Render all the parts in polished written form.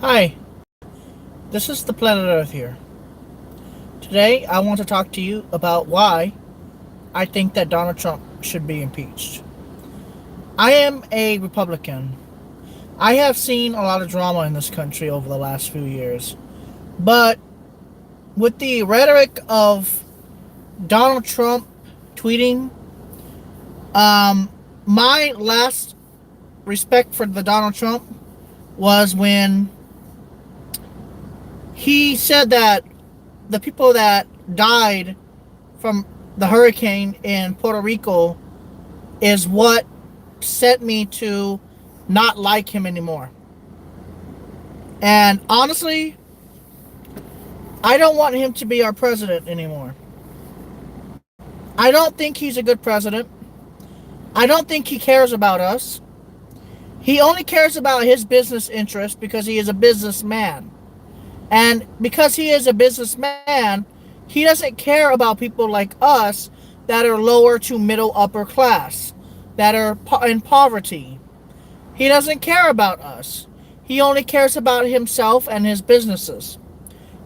Hi, this is the planet Earth here. Today, I want to talk to you about why I think that Donald Trump should be impeached. I am a Republican. I have seen a lot of drama in this country over the last few years, but with the rhetoric of Donald Trump tweeting, my last respect for the Donald Trump was when he said that the people that died from the hurricane in Puerto Rico is what set me to not like him anymore. And honestly, I don't want him to be our president anymore. I don't think he's a good president. I don't think he cares about us. He only cares about his business interests because he is a businessman. And because he is a businessman, he doesn't care about people like us that are lower to middle upper class, that are in poverty. He doesn't care about us. He only cares about himself and his businesses.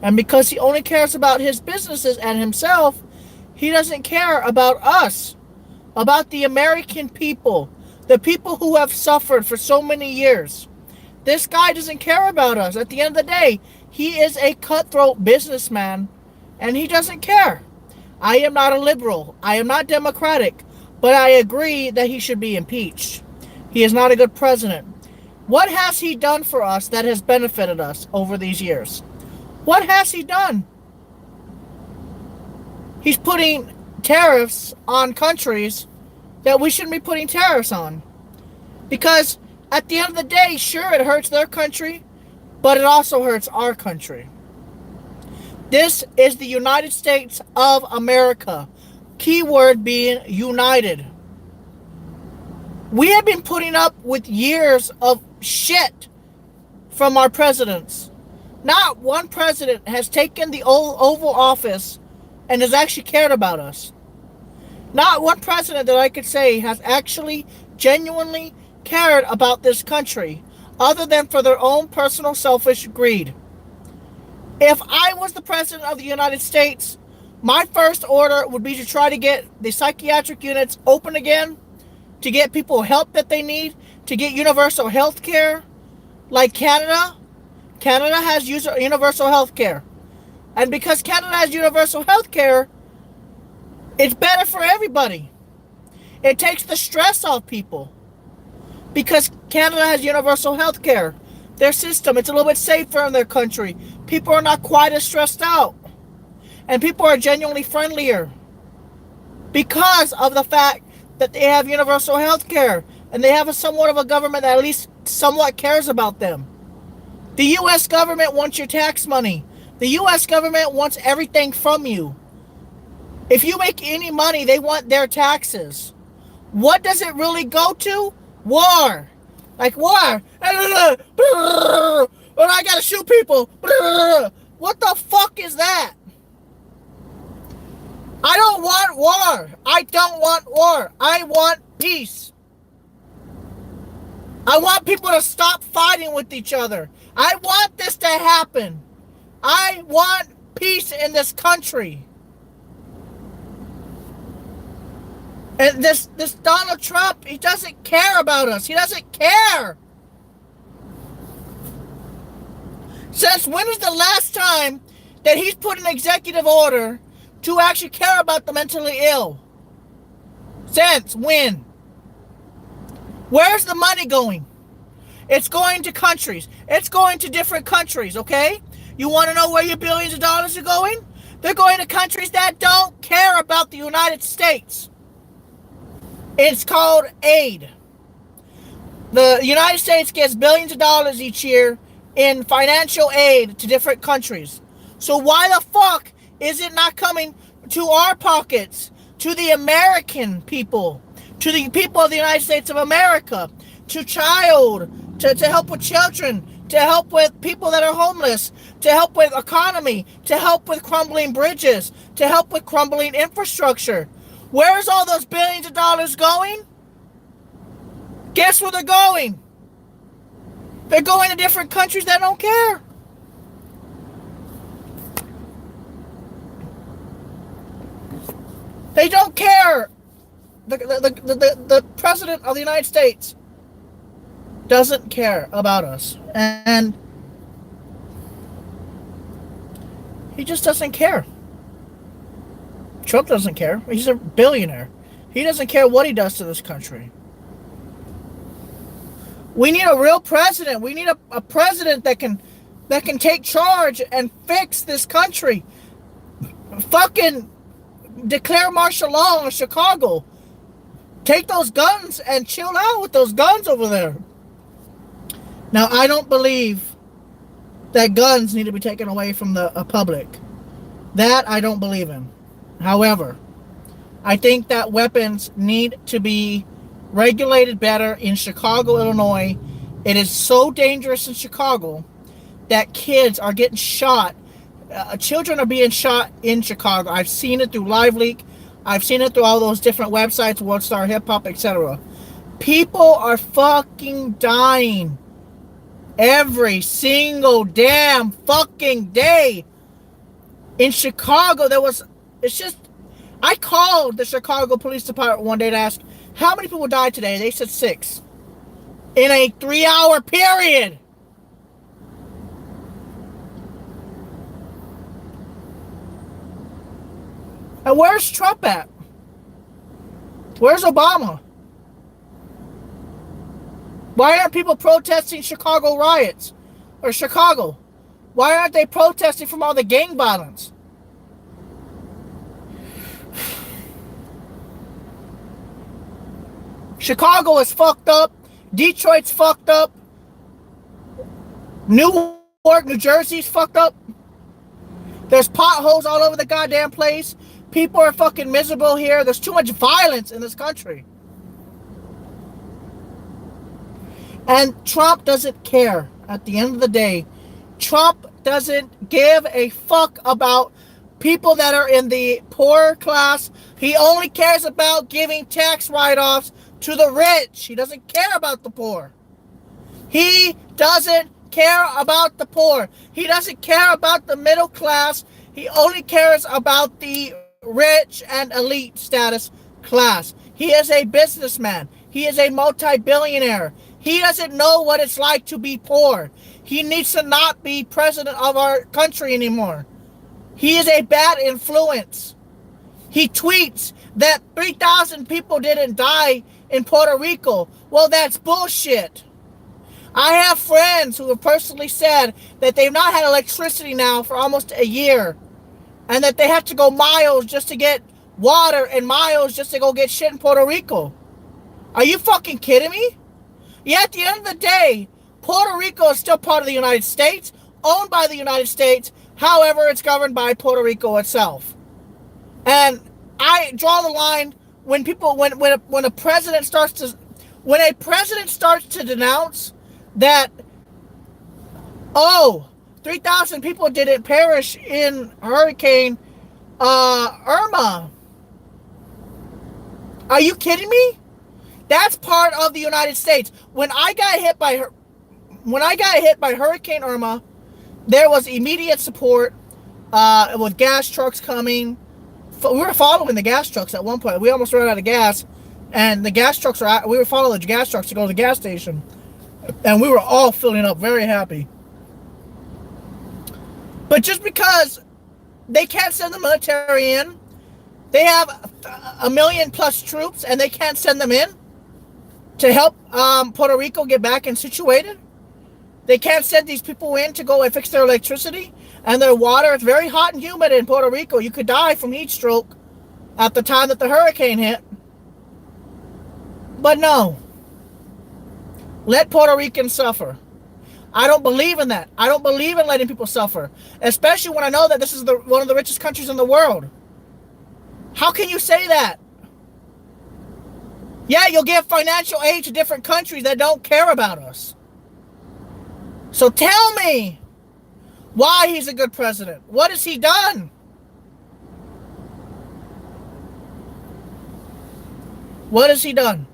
And because he only cares about his businesses and himself, he doesn't care about us, about the American people, the people who have suffered for so many years. This guy doesn't care about us. At the end of the day, he is a cutthroat businessman, and he doesn't care. I am not a liberal. I am not democratic, but I agree that he should be impeached. He is not a good president. What has he done for us that has benefited us over these years? What has he done? He's putting tariffs on countries that we shouldn't be putting tariffs on. Because at the end of the day, sure, it hurts their country, but it also hurts our country. This is the United States of America. Keyword being united. We have been putting up with years of shit from our presidents. Not one president has taken the Oval Office and has actually cared about us. Not one president that I could say has actually genuinely cared about this country, other than for their own personal selfish greed. If I was the president of the United States, my first order would be to try to get the psychiatric units open again, to get people help that they need, to get universal health care like Canada. Canada has universal health care. And because Canada has universal health care, it's better for everybody. It takes the stress off people. Because Canada has universal health care. Their system, it's a little bit safer in their country. People are not quite as stressed out. And people are genuinely friendlier. Because of the fact that they have universal health care. And they have somewhat of a government that at least somewhat cares about them. The U.S. government wants your tax money. The U.S. government wants everything from you. If you make any money, they want their taxes. What does it really go to? War. Like war. I gotta shoot people. What the fuck is that? I don't want war. I don't want war. I want peace. I want people to stop fighting with each other. I want this to happen. I want peace in this country. And this Donald Trump, he doesn't care about us. He doesn't care. Since when is the last time that he's put an executive order to actually care about the mentally ill? Since when? Where's the money going? It's going to countries. It's going to different countries, okay? You want to know where your billions of dollars are going? They're going to countries that don't care about the United States. It's called aid. The United States gets billions of dollars each year in financial aid to different countries. So why the fuck is it not coming to our pockets, to the American people, to the people of the United States of America, to help with children, to help with people that are homeless, to help with economy, to help with crumbling bridges, to help with crumbling infrastructure? Where's all those billions of dollars going? Guess where they're going? They're going to different countries that don't care. They don't care. The president of the United States doesn't care about us. And he just doesn't care. Trump doesn't care. He's a billionaire. He doesn't care what he does to this country. We need a real president. We need a president that can take charge and fix this country. Fucking declare martial law in Chicago. Take those guns and chill out with those guns over there. Now, I don't believe that guns need to be taken away from the public. That I don't believe in. However, I think that weapons need to be regulated better in Chicago, Illinois. It is so dangerous in Chicago that kids are getting shot. Children are being shot in Chicago. I've seen it through LiveLeak. I've seen it through all those different websites, World Star Hip Hop, etc. People are fucking dying every single damn fucking day. In Chicago, I called the Chicago Police Department one day to ask, how many people died today? They said 6. In a 3-hour period. And where's Trump at? Where's Obama? Why aren't people protesting Chicago riots? Or Chicago? Why aren't they protesting from all the gang violence? Chicago is fucked up. Detroit's fucked up. Newark, New Jersey's fucked up. There's potholes all over the goddamn place. People are fucking miserable here. There's too much violence in this country. And Trump doesn't care. At the end of the day, Trump doesn't give a fuck about people that are in the poor class. He only cares about giving tax write-offs to the rich. He doesn't care about the poor. He doesn't care about the poor. He doesn't care about the middle class. He only cares about the rich and elite status class. He is a businessman. He is a multi-billionaire. He doesn't know what it's like to be poor. He needs to not be president of our country anymore. He is a bad influence. He tweets that 3,000 people didn't die in Puerto Rico. Well, that's bullshit. I have friends who have personally said that they've not had electricity now for almost a year, and that they have to go miles just to get water and miles just to go get shit in Puerto Rico. Are you fucking kidding me? Yeah, at the end of the day, Puerto Rico is still part of the United States, owned by the United States. However, it's governed by Puerto Rico itself. And I draw the line when a president starts to denounce that, 3,000 people didn't perish in Hurricane Irma. Are you kidding me? That's part of the United States. When I got hit by Hurricane Irma, there was immediate support with gas trucks coming. We were following the gas trucks at one point. We almost ran out of gas, and the gas trucks we were following the gas trucks to go to the gas station, and we were all filling up, very happy. But just because they can't send the military in, they have 1 million plus troops, and they can't send them in to help Puerto Rico get back and situated. They can't send these people in to go and fix their electricity and their water. It's very hot and humid in Puerto Rico. You could die from heat stroke at the time that the hurricane hit. But no. Let Puerto Ricans suffer. I don't believe in that. I don't believe in letting people suffer. Especially when I know that this is one of the richest countries in the world. How can you say that? Yeah, you'll give financial aid to different countries that don't care about us. So tell me why he's a good president. What has he done? What has he done?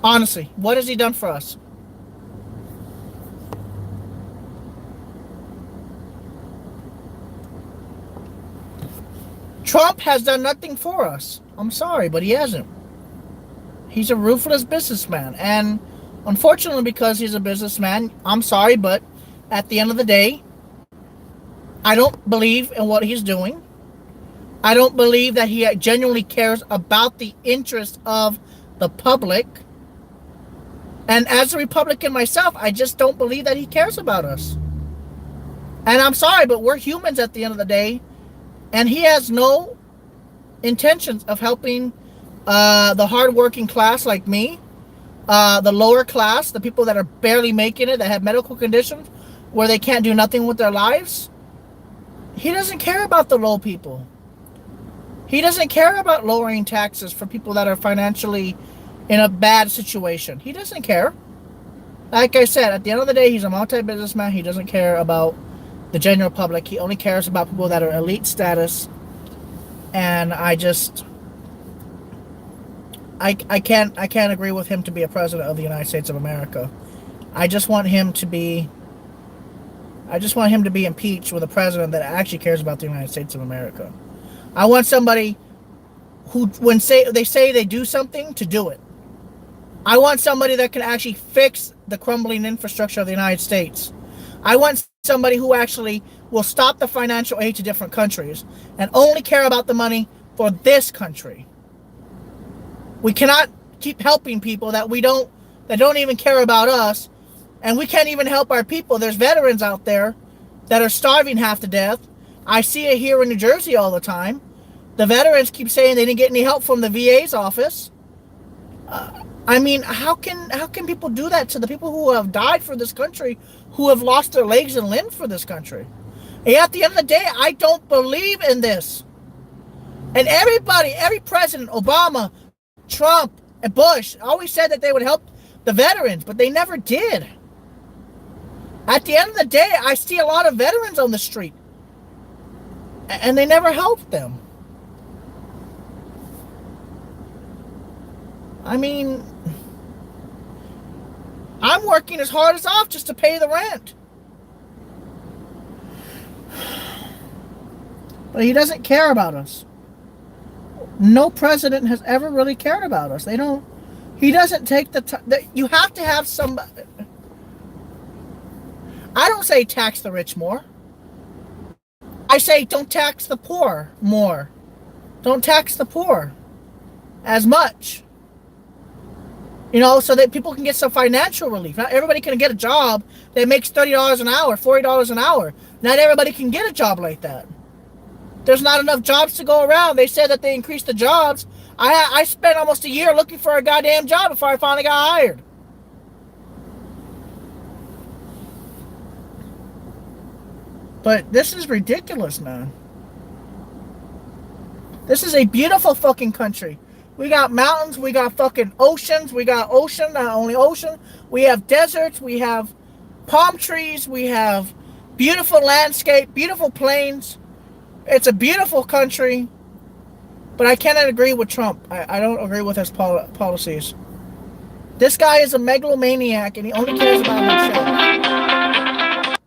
Honestly, what has he done for us? Trump has done nothing for us. I'm sorry, but he hasn't. He's a ruthless businessman. And unfortunately, because he's a businessman, I'm sorry, but at the end of the day, I don't believe in what he's doing. I don't believe that he genuinely cares about the interest of the public. And as a Republican myself, I just don't believe that he cares about us. And I'm sorry, but we're humans at the end of the day. And he has no intentions of helping the hardworking class like me, the lower class, the people that are barely making it, that have medical conditions where they can't do nothing with their lives. He doesn't care about the low people. He doesn't care about lowering taxes for people that are financially in a bad situation. He doesn't care. Like I said, at the end of the day, he's a multi-businessman. He doesn't care about the general public. He only cares about people that are elite status. And I can't agree with him to be a president of the United States of America. I just want him to be impeached with a president that actually cares about the United States of America. I want somebody who, when they say they do something, to do it. I want somebody that can actually fix the crumbling infrastructure of the United States. I want somebody who actually will stop the financial aid to different countries and only care about the money for this country. We cannot keep helping people that don't even care about us, and we can't even help our people. There's veterans out there that are starving half to death. I see it here in New Jersey all the time. The veterans keep saying they didn't get any help from the VA's office. I mean, how can people do that to the people who have died for this country, who have lost their legs and limbs for this country? And at the end of the day, I don't believe in this. And every president, Obama, Trump, and Bush, always said that they would help the veterans, but they never did. At the end of the day, I see a lot of veterans on the street, and they never helped them. I mean, I'm working as hard as off just to pay the rent. But he doesn't care about us. No president has ever really cared about us. He doesn't take the time. You have to have somebody. I don't say tax the rich more. I say don't tax the poor more. Don't tax the poor as much. So that people can get some financial relief. Not everybody can get a job that makes $30 an hour, $40 an hour. Not everybody can get a job like that. There's not enough jobs to go around. They said that they increased the jobs. I spent almost a year looking for a goddamn job before I finally got hired. But this is ridiculous, man. This is a beautiful fucking country. We got mountains, we got fucking oceans, we got ocean, not only ocean. We have deserts, we have palm trees, we have beautiful landscape, beautiful plains. It's a beautiful country. But I cannot agree with Trump. I don't agree with his policies. This guy is a megalomaniac, and he only cares about himself.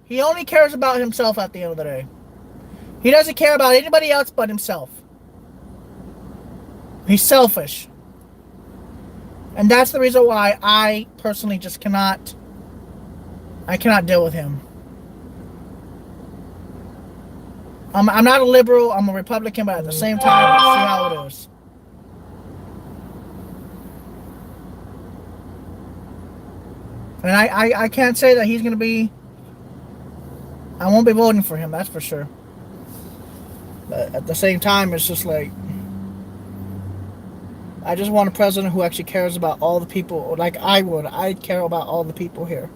He only cares about himself at the end of the day. He doesn't care about anybody else but himself. He's selfish. And that's the reason why I personally just cannot deal with him. I'm not a liberal, I'm a Republican, but at the same time, let's see how it is. And I can't say that he's going to be... I won't be voting for him, that's for sure. But at the same time, it's just like... I just want a president who actually cares about all the people, like I would. I'd care about all the people here.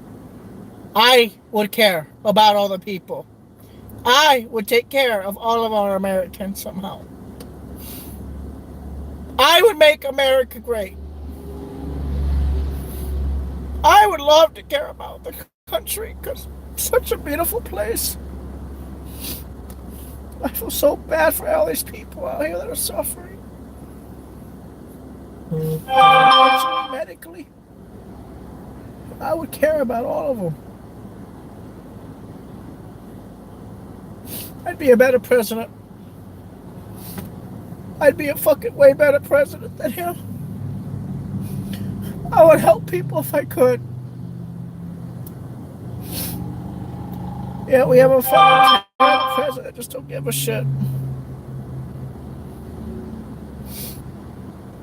I would care about all the people. I would take care of all of our Americans somehow. I would make America great. I would love to care about the country because it's such a beautiful place. I feel so bad for all these people out here that are suffering. Medically. I would care about all of them. I'd be a better president. I'd be a fucking way better president than him. I would help people if I could. Yeah, we have a fucking president. Just don't give a shit.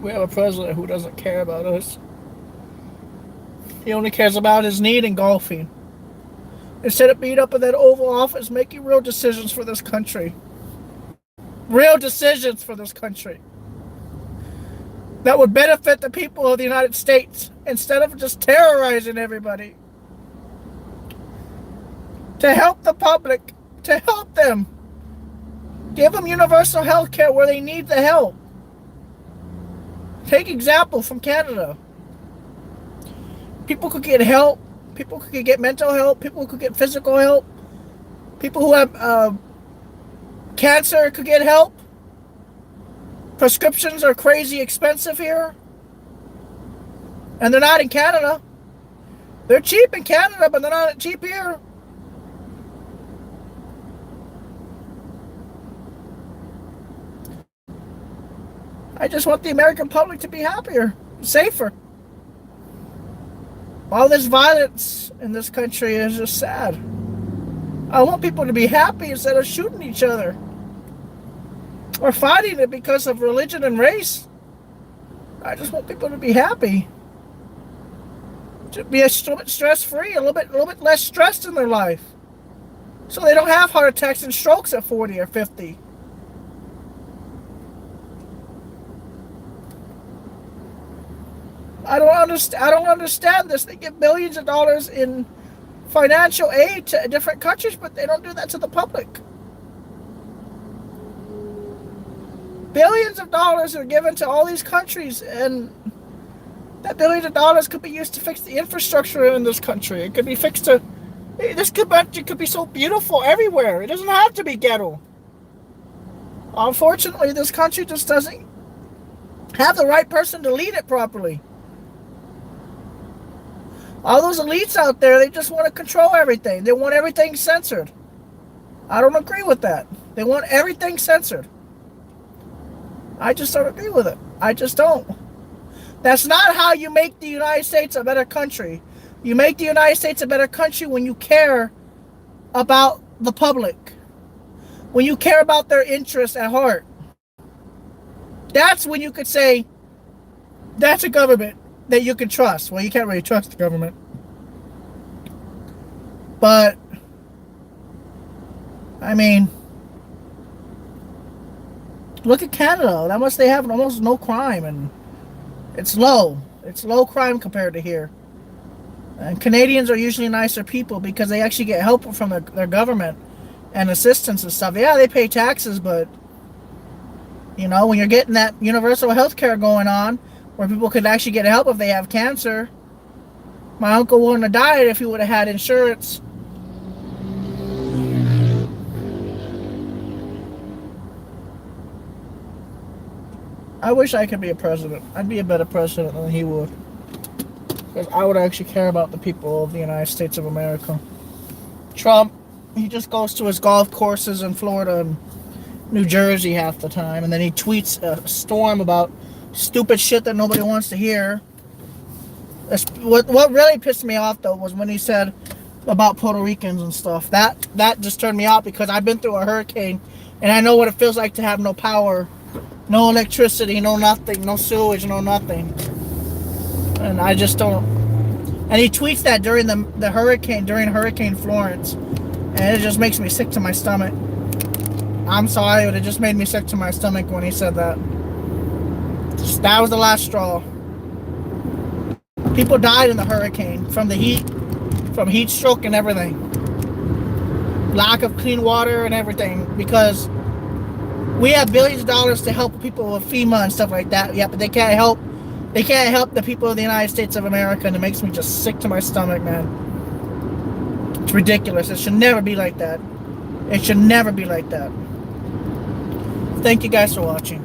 We have a president who doesn't care about us. He only cares about his need in golfing. Instead of being up in that Oval Office making real decisions for this country. Real decisions for this country. That would benefit the people of the United States. Instead of just terrorizing everybody. To help the public. To help them. Give them universal health care where they need the help. Take example from Canada. People could get help. People could get mental help. People could get physical help. People who have cancer could get help. Prescriptions are crazy expensive here. And they're not in Canada. They're cheap in Canada, but they're not cheap here. I just want the American public to be happier, safer. All this violence in this country is just sad. I want people to be happy instead of shooting each other. Or fighting it because of religion and race. I just want people to be happy. To be a little bit stress-free, a little bit less stressed in their life. So they don't have heart attacks and strokes at 40 or 50. I don't understand this. They give billions of dollars in financial aid to different countries, but they don't do that to the public. Billions of dollars are given to all these countries, and that billions of dollars could be used to fix the infrastructure in this country. It could be fixed to... This country could be so beautiful everywhere. It doesn't have to be ghetto. Unfortunately, this country just doesn't have the right person to lead it properly. All those elites out there, they just want to control everything. They want everything censored. I don't agree with that. They want everything censored. I just don't agree with it. I just don't. That's not how you make the United States a better country. You make the United States a better country when you care about the public. When you care about their interests at heart. That's when you could say, that's a government that you can trust. Well, you can't really trust the government. But, I mean, look at Canada. That much they have almost no crime, and it's low. It's low crime compared to here. And Canadians are usually nicer people because they actually get help from their government and assistance and stuff. Yeah, they pay taxes, but, you know, when you're getting that universal health care going on, where people could actually get help if they have cancer. My uncle wouldn't have died if he would have had insurance. I wish I could be a president. I'd be a better president than he would. Because I would actually care about the people of the United States of America. Trump, he just goes to his golf courses in Florida and New Jersey half the time. And then he tweets a storm about stupid shit that nobody wants to hear. What really pissed me off though was when he said about Puerto Ricans and stuff. That just turned me off because I've been through a hurricane and I know what it feels like to have no power, no electricity, no nothing, no sewage, no nothing. And I just don't. And he tweets that during the hurricane, during Hurricane Florence, and it just makes me sick to my stomach. I'm sorry, but it just made me sick to my stomach when he said that. That was the last straw. People died in the hurricane from the heat, from heat stroke and everything. Lack of clean water and everything, because we have billions of dollars to help people with FEMA and stuff like that. Yeah, but they can't help the people of the United States of America, and it makes me just sick to my stomach, man. It's ridiculous. It should never be like that. It should never be like that. Thank you guys for watching.